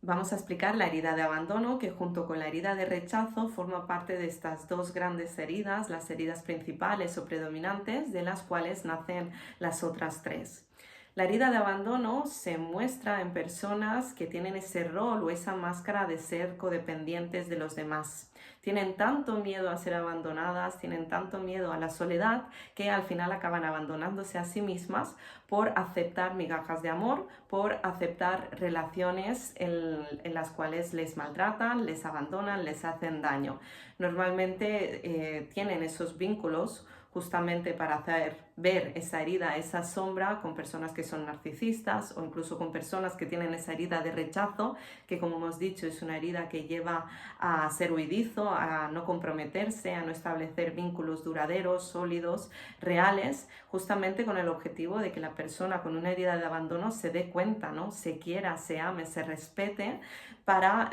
Vamos a explicar la herida de abandono, que junto con la herida de rechazo forma parte de estas dos grandes heridas, las heridas principales o predominantes, de las cuales nacen las otras tres. La herida de abandono se muestra en personas que tienen ese rol o esa máscara de ser codependientes de los demás. Tienen tanto miedo a ser abandonadas, tienen tanto miedo a la soledad, que al final acaban abandonándose a sí mismas por aceptar migajas de amor, por aceptar relaciones en las cuales les maltratan, les abandonan, les hacen daño. Normalmente tienen esos vínculos justamente para hacer ver esa herida, esa sombra con personas que son narcisistas o incluso con personas que tienen esa herida de rechazo, que como hemos dicho es una herida que lleva a ser huidizo, a no comprometerse, a no establecer vínculos duraderos, sólidos, reales, justamente con el objetivo de que la persona con una herida de abandono se dé cuenta, ¿no? Se quiera, se ame, se respete para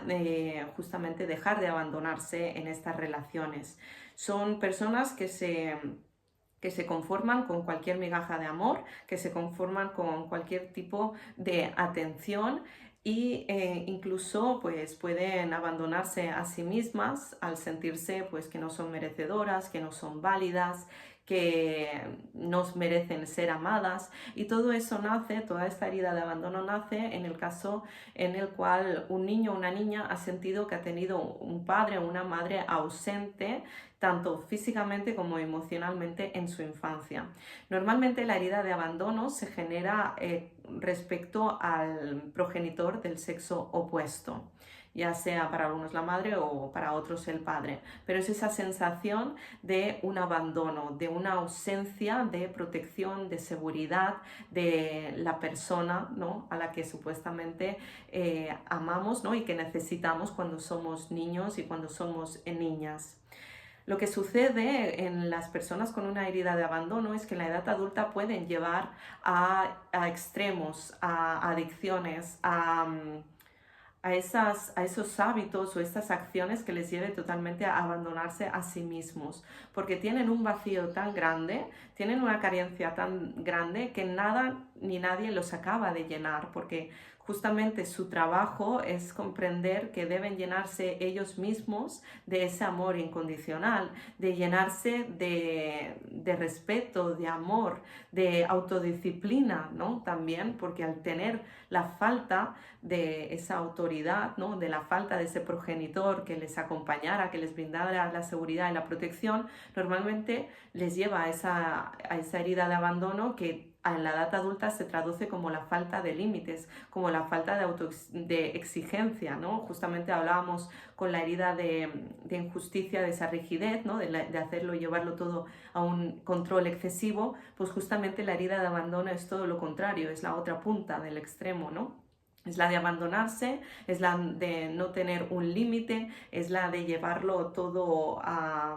justamente dejar de abandonarse en estas relaciones. Son personas que se conforman con cualquier migaja de amor, que se conforman con cualquier tipo de atención y incluso pues pueden abandonarse a sí mismas al sentirse pues que no son merecedoras, que no son válidas, que no merecen ser amadas, y todo eso nace, toda esta herida de abandono nace en el caso en el cual un niño o una niña ha sentido que ha tenido un padre o una madre ausente tanto físicamente como emocionalmente en su infancia. Normalmente la herida de abandono se genera respecto al progenitor del sexo opuesto, ya sea para algunos la madre o para otros el padre, pero es esa sensación de un abandono, de una ausencia de protección, de seguridad de la persona, ¿no?, a la que supuestamente amamos, ¿no?, y que necesitamos cuando somos niños y cuando somos niñas. Lo que sucede en las personas con una herida de abandono es que en la edad adulta pueden llevar a extremos, a adicciones, a esos hábitos o estas acciones que les lleve totalmente a abandonarse a sí mismos, porque tienen un vacío tan grande, tienen una carencia tan grande que nada ni nadie los acaba de llenar, porque justamente su trabajo es comprender que deben llenarse ellos mismos de ese amor incondicional, de llenarse de respeto, de amor, de autodisciplina, ¿no? También, porque al tener la falta de esa autoridad, ¿no?, de la falta de ese progenitor que les acompañara, que les brindara la seguridad y la protección, normalmente les lleva a esa herida de abandono que en la edad adulta se traduce como la falta de límites, como la falta de exigencia, ¿no? Justamente hablábamos con la herida de injusticia, de esa rigidez, ¿no?, de hacerlo, llevarlo todo a un control excesivo, pues justamente la herida de abandono es todo lo contrario, es la otra punta del extremo, ¿no? Es la de abandonarse, es la de no tener un límite, es la de llevarlo todo a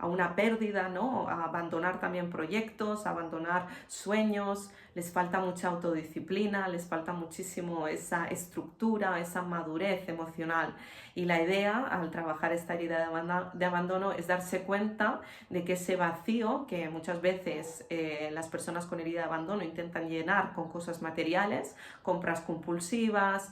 una pérdida, ¿no?, a abandonar también proyectos, a abandonar sueños. Les falta mucha autodisciplina, les falta muchísimo esa estructura, esa madurez emocional. Y la idea al trabajar esta herida de abandono es darse cuenta de que ese vacío que muchas veces las personas con herida de abandono intentan llenar con cosas materiales, compras compulsivas,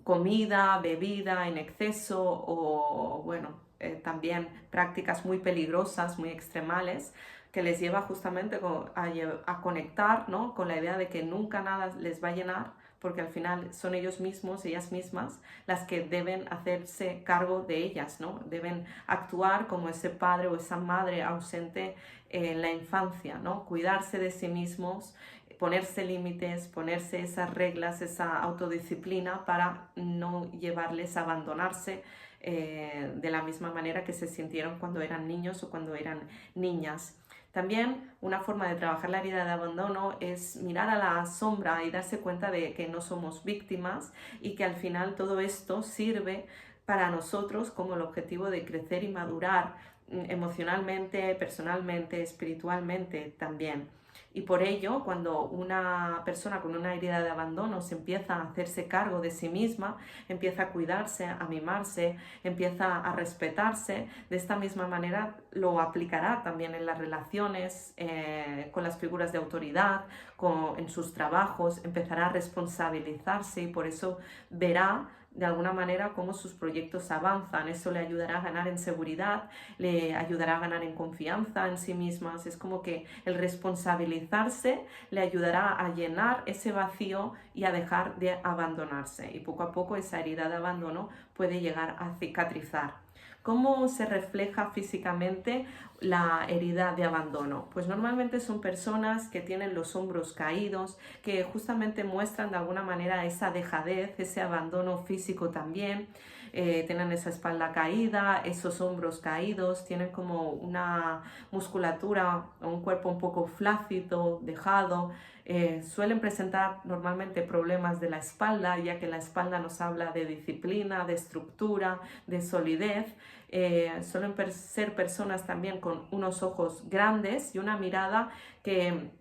comida, bebida en exceso o bueno, también prácticas muy peligrosas, muy extremales, que les lleva justamente a conectar, ¿no?, con la idea de que nunca nada les va a llenar, porque al final son ellos mismos, ellas mismas, las que deben hacerse cargo de ellas, ¿no? Deben actuar como ese padre o esa madre ausente en la infancia, ¿no? Cuidarse de sí mismos, ponerse límites, ponerse esas reglas, esa autodisciplina para no llevarles a abandonarse de la misma manera que se sintieron cuando eran niños o cuando eran niñas. También una forma de trabajar la herida de abandono es mirar a la sombra y darse cuenta de que no somos víctimas y que al final todo esto sirve para nosotros como el objetivo de crecer y madurar emocionalmente, personalmente, espiritualmente también. Y por ello, cuando una persona con una herida de abandono se empieza a hacerse cargo de sí misma, empieza a cuidarse, a mimarse, empieza a respetarse, de esta misma manera lo aplicará también en las relaciones, con las figuras de autoridad, en sus trabajos, empezará a responsabilizarse y por eso verá de alguna manera cómo sus proyectos avanzan. Eso le ayudará a ganar en seguridad, le ayudará a ganar en confianza en sí mismas. Es como que el responsabilizarse le ayudará a llenar ese vacío y a dejar de abandonarse. Y poco a poco esa herida de abandono puede llegar a cicatrizar. ¿Cómo se refleja físicamente la herida de abandono? Pues normalmente son personas que tienen los hombros caídos, que justamente muestran de alguna manera esa dejadez, ese abandono físico también. Tienen esa espalda caída, esos hombros caídos, tienen como una musculatura o un cuerpo un poco flácido, dejado. Suelen presentar normalmente problemas de la espalda, ya que la espalda nos habla de disciplina, de estructura, de solidez. Suelen ser personas también con unos ojos grandes y una mirada que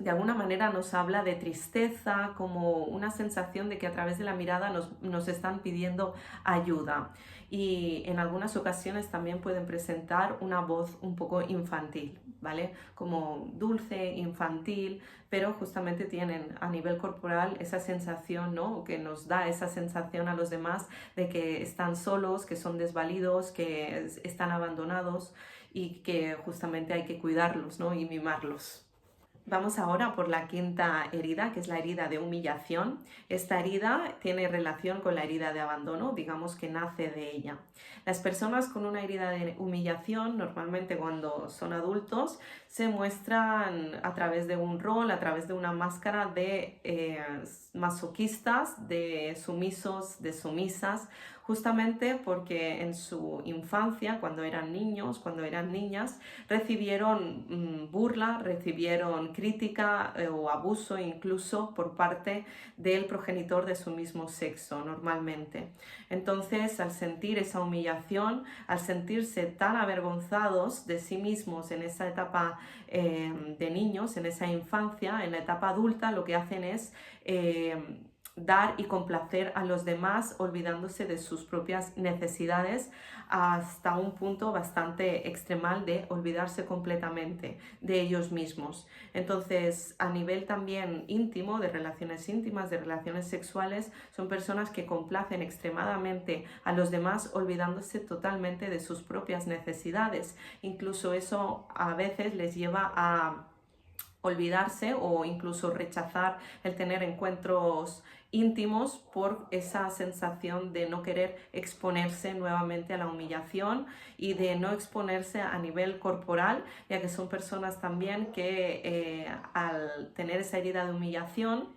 de alguna manera nos habla de tristeza, como una sensación de que a través de la mirada nos están pidiendo ayuda. Y en algunas ocasiones también pueden presentar una voz un poco infantil, ¿vale? Como dulce, infantil, pero justamente tienen a nivel corporal esa sensación, ¿no? Que nos da esa sensación a los demás de que están solos, que son desvalidos, que están abandonados y que justamente hay que cuidarlos, ¿no? Y mimarlos. Vamos ahora por la quinta herida, que es la herida de humillación. Esta herida tiene relación con la herida de abandono, digamos que nace de ella. Las personas con una herida de humillación, normalmente cuando son adultos, se muestran a través de un rol, a través de una máscara de masoquistas, de sumisos, de sumisas, justamente porque en su infancia, cuando eran niños, cuando eran niñas, recibieron burla, recibieron crítica o abuso incluso por parte del progenitor de su mismo sexo normalmente. Entonces, al sentir esa humillación, al sentirse tan avergonzados de sí mismos en esa etapa de niños, en esa infancia, en la etapa adulta, lo que hacen es dar y complacer a los demás olvidándose de sus propias necesidades hasta un punto bastante extremal de olvidarse completamente de ellos mismos. Entonces, a nivel también íntimo, de relaciones íntimas, de relaciones sexuales, son personas que complacen extremadamente a los demás olvidándose totalmente de sus propias necesidades. Incluso eso a veces les lleva a olvidarse o incluso rechazar el tener encuentros íntimos por esa sensación de no querer exponerse nuevamente a la humillación y de no exponerse a nivel corporal, ya que son personas también que al tener esa herida de humillación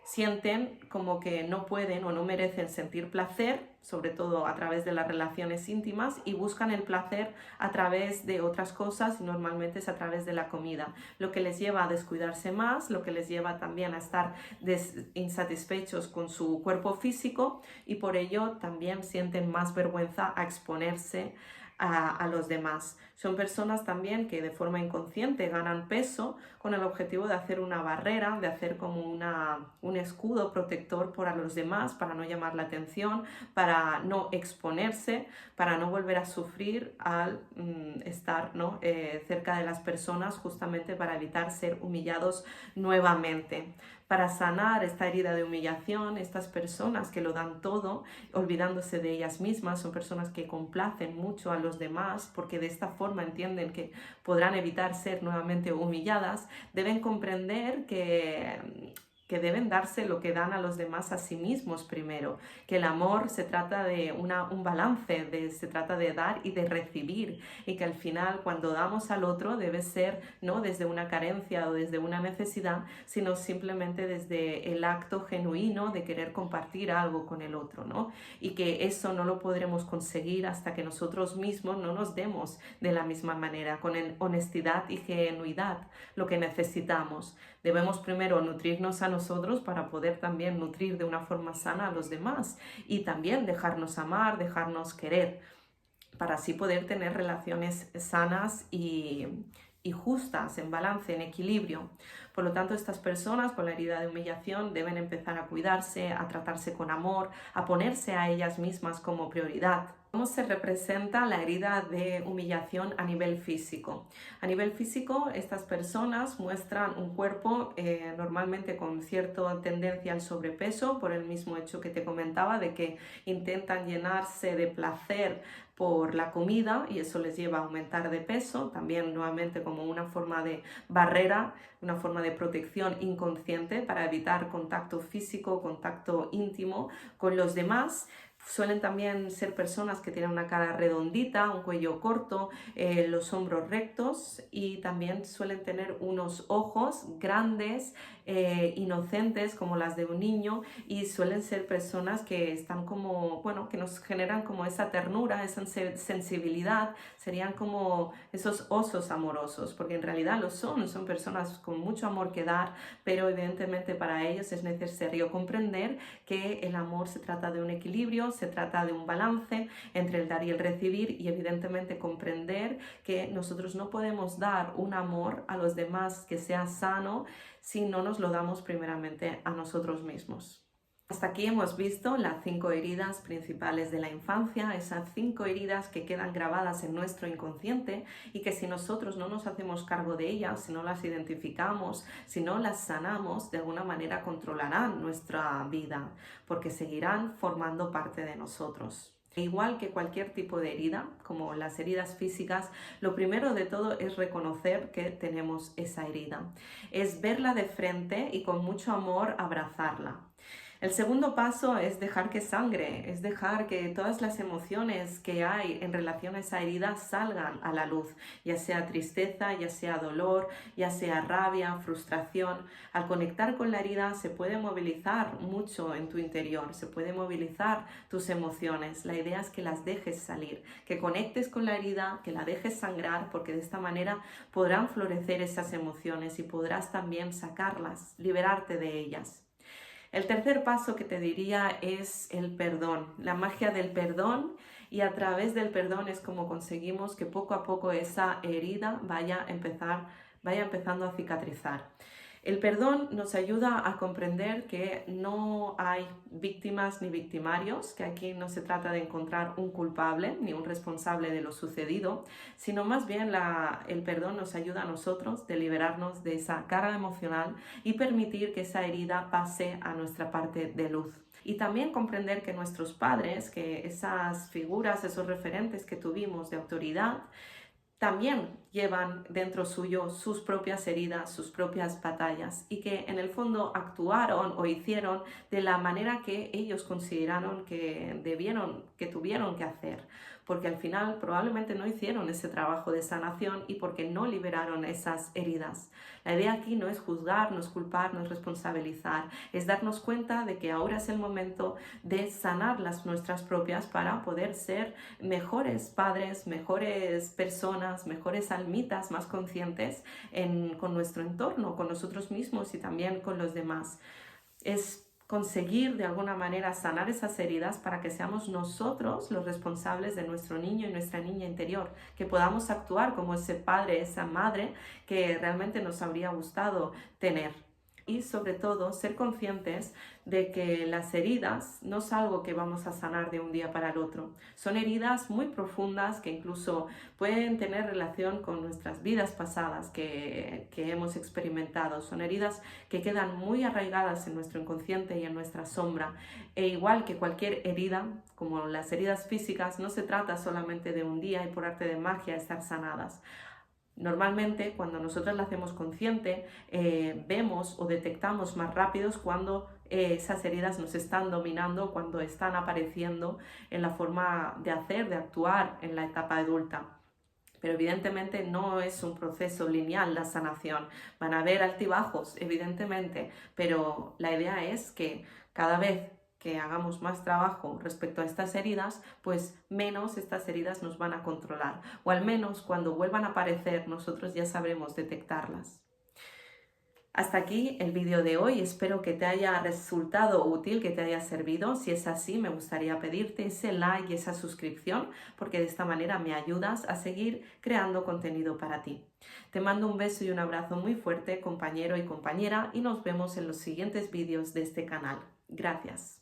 sienten como que no pueden o no merecen sentir placer, sobre todo a través de las relaciones íntimas, y buscan el placer a través de otras cosas y normalmente es a través de la comida, lo que les lleva a descuidarse más, lo que les lleva también a estar insatisfechos con su cuerpo físico y por ello también sienten más vergüenza a exponerse a los demás. Son personas también que de forma inconsciente ganan peso con el objetivo de hacer una barrera, de hacer como un escudo protector para los demás, para no llamar la atención, para no exponerse, para no volver a sufrir al estar, ¿no? Cerca de las personas, justamente para evitar ser humillados nuevamente. Para sanar esta herida de humillación, estas personas que lo dan todo, olvidándose de ellas mismas, son personas que complacen mucho a los demás porque de esta forma entienden que podrán evitar ser nuevamente humilladas, deben comprender que deben darse lo que dan a los demás a sí mismos primero, que el amor se trata de un balance, se trata de dar y de recibir, y que al final cuando damos al otro debe ser no desde una carencia o desde una necesidad, sino simplemente desde el acto genuino de querer compartir algo con el otro, ¿no? Y que eso no lo podremos conseguir hasta que nosotros mismos no nos demos de la misma manera, con honestidad y genuidad, lo que necesitamos. Debemos primero nutrirnos a nosotros para poder también nutrir de una forma sana a los demás y también dejarnos amar, dejarnos querer, para así poder tener relaciones sanas y y justas, en balance, en equilibrio. Por lo tanto, estas personas con la herida de humillación deben empezar a cuidarse, a tratarse con amor, a ponerse a ellas mismas como prioridad. ¿Cómo se representa la herida de humillación a nivel físico? A nivel físico, estas personas muestran un cuerpo normalmente con cierta tendencia al sobrepeso, por el mismo hecho que te comentaba de que intentan llenarse de placer por la comida y eso les lleva a aumentar de peso, también nuevamente como una forma de barrera, una forma de protección inconsciente para evitar contacto físico, contacto íntimo con los demás. Suelen también ser personas que tienen una cara redondita, un cuello corto, los hombros rectos y también suelen tener unos ojos grandes, inocentes como las de un niño y suelen ser personas que están como, bueno, que nos generan como esa ternura, esa sensibilidad, serían como esos osos amorosos, porque en realidad lo son personas con mucho amor que dar, pero evidentemente para ellos es necesario comprender que el amor se trata de un equilibrio, se trata de un balance entre el dar y el recibir y evidentemente comprender que nosotros no podemos dar un amor a los demás que sea sano si no nos lo damos primeramente a nosotros mismos. Hasta aquí hemos visto las 5 heridas principales de la infancia, esas 5 heridas que quedan grabadas en nuestro inconsciente y que si nosotros no nos hacemos cargo de ellas, si no las identificamos, si no las sanamos, de alguna manera controlarán nuestra vida porque seguirán formando parte de nosotros. Igual que cualquier tipo de herida, como las heridas físicas, lo primero de todo es reconocer que tenemos esa herida. Es verla de frente y con mucho amor abrazarla. El segundo paso es dejar que sangre, es dejar que todas las emociones que hay en relación a esa herida salgan a la luz, ya sea tristeza, ya sea dolor, ya sea rabia, frustración. Al conectar con la herida se puede movilizar mucho en tu interior, se puede movilizar tus emociones. La idea es que las dejes salir, que conectes con la herida, que la dejes sangrar, porque de esta manera podrán florecer esas emociones y podrás también sacarlas, liberarte de ellas. El tercer paso que te diría es el perdón, la magia del perdón, y a través del perdón es como conseguimos que poco a poco esa herida vaya empezando a cicatrizar. El perdón nos ayuda a comprender que no hay víctimas ni victimarios, que aquí no se trata de encontrar un culpable ni un responsable de lo sucedido, sino más bien el perdón nos ayuda a nosotros de liberarnos de esa carga emocional y permitir que esa herida pase a nuestra parte de luz. Y también comprender que nuestros padres, que esas figuras, esos referentes que tuvimos de autoridad, también llevan dentro suyo sus propias heridas, sus propias batallas y que en el fondo actuaron o hicieron de la manera que ellos consideraron que tuvieron que hacer, porque al final probablemente no hicieron ese trabajo de sanación y porque no liberaron esas heridas. La idea aquí no es juzgar, no es culpar, no es responsabilizar, es darnos cuenta de que ahora es el momento de sanar las nuestras propias para poder ser mejores padres, mejores personas, mejores almitas más conscientes con nuestro entorno, con nosotros mismos y también con los demás. Es conseguir de alguna manera sanar esas heridas para que seamos nosotros los responsables de nuestro niño y nuestra niña interior, que podamos actuar como ese padre, esa madre que realmente nos habría gustado tener. Y sobre todo ser conscientes de que las heridas no es algo que vamos a sanar de un día para el otro. Son heridas muy profundas que incluso pueden tener relación con nuestras vidas pasadas que hemos experimentado. Son heridas que quedan muy arraigadas en nuestro inconsciente y en nuestra sombra. E igual que cualquier herida, como las heridas físicas, no se trata solamente de un día y por arte de magia estar sanadas. Normalmente, cuando nosotros la hacemos consciente, vemos o detectamos más rápidos cuando esas heridas nos están dominando, cuando están apareciendo en la forma de hacer, de actuar en la etapa adulta. Pero evidentemente no es un proceso lineal la sanación. Van a haber altibajos, evidentemente, pero la idea es que cada vez que hagamos más trabajo respecto a estas heridas, pues menos estas heridas nos van a controlar. O al menos cuando vuelvan a aparecer, nosotros ya sabremos detectarlas. Hasta aquí el vídeo de hoy, espero que te haya resultado útil, que te haya servido. Si es así, me gustaría pedirte ese like y esa suscripción, porque de esta manera me ayudas a seguir creando contenido para ti. Te mando un beso y un abrazo muy fuerte, compañero y compañera, y nos vemos en los siguientes vídeos de este canal. Gracias.